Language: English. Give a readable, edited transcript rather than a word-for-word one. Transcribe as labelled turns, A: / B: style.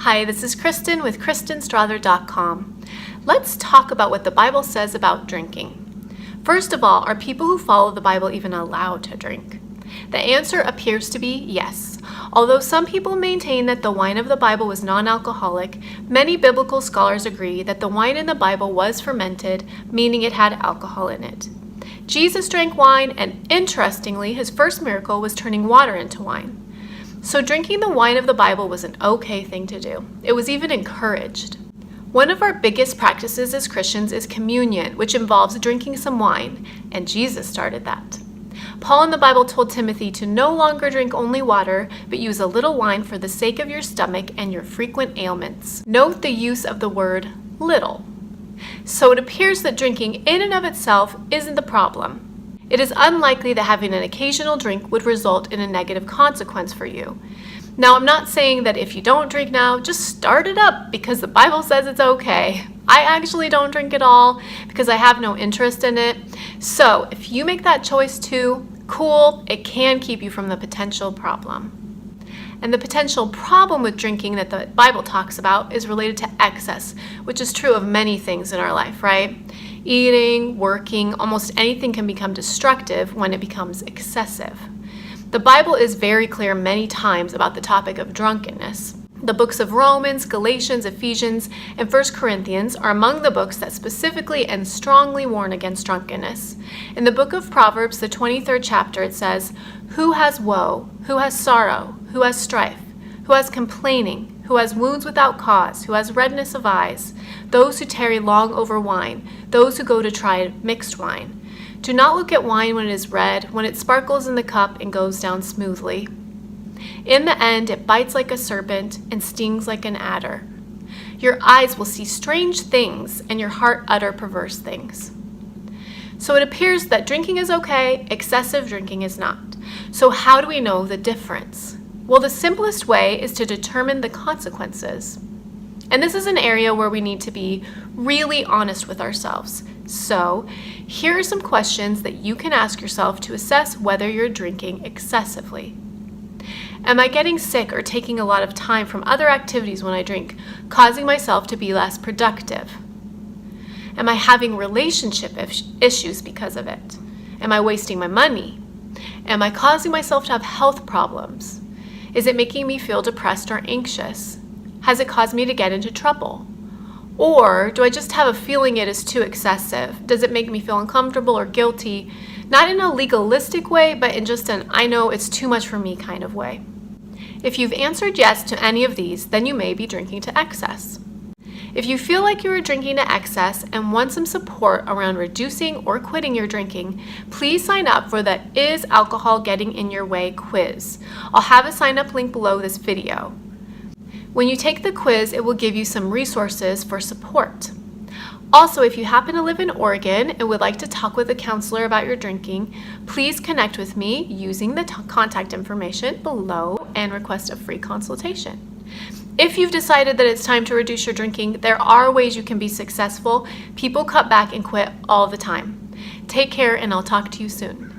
A: Hi, this is Kristen with KristenStrother.com. Let's talk about what the Bible says about drinking. First of all, are people who follow the Bible even allowed to drink? The answer appears to be yes. Although some people maintain that the wine of the Bible was non-alcoholic, many biblical scholars agree that the wine in the Bible was fermented, meaning it had alcohol in it. Jesus drank wine, and interestingly, his first miracle was turning water into wine. So drinking the wine of the Bible was an okay thing to do. It was even encouraged. One of our biggest practices as Christians is communion, which involves drinking some wine, and Jesus started that. Paul in the Bible told Timothy to no longer drink only water, but use a little wine for the sake of your stomach and your frequent ailments. Note the use of the word little. So it appears that drinking in and of itself isn't the problem. It is unlikely that having an occasional drink would result in a negative consequence for you. Now, I'm not saying that if you don't drink now, just start it up because the Bible says it's okay. I actually don't drink at all because I have no interest in it. So if you make that choice too, cool, it can keep you from the potential problem. And the potential problem with drinking that the Bible talks about is related to excess, which is true of many things in our life, right? Eating, working, almost anything can become destructive when it becomes excessive. The Bible is very clear many times about the topic of drunkenness. The books of Romans, Galatians, Ephesians, and 1 Corinthians are among the books that specifically and strongly warn against drunkenness. In the book of Proverbs, the 23rd chapter, it says, "Who has woe? Who has sorrow? Who has strife? Who has complaining? Who has wounds without cause? Who has redness of eyes? Those who tarry long over wine, those who go to try mixed wine. Do not look at wine when it is red, when it sparkles in the cup and goes down smoothly. In the end, it bites like a serpent and stings like an adder. Your eyes will see strange things, and your heart utter perverse things." So it appears that drinking is okay, excessive drinking is not. So how do we know the difference? Well, the simplest way is to determine the consequences. And this is an area where we need to be really honest with ourselves. So here are some questions that you can ask yourself to assess whether you're drinking excessively. Am I getting sick or taking a lot of time from other activities when I drink, causing myself to be less productive? Am I having relationship issues because of it? Am I wasting my money? Am I causing myself to have health problems? Is it making me feel depressed or anxious? Has it caused me to get into trouble? Or do I just have a feeling it is too excessive? Does it make me feel uncomfortable or guilty? Not in a legalistic way, but in just an I know it's too much for me kind of way. If you've answered yes to any of these, then you may be drinking to excess. If you feel like you are drinking to excess and want some support around reducing or quitting your drinking, please sign up for the Is Alcohol Getting in Your Way quiz. I'll have a sign up link below this video. When you take the quiz, it will give you some resources for support. Also, if you happen to live in Oregon and would like to talk with a counselor about your drinking, please connect with me using the contact information below and request a free consultation. If you've decided that it's time to reduce your drinking, there are ways you can be successful. People cut back and quit all the time. Take care, and I'll talk to you soon.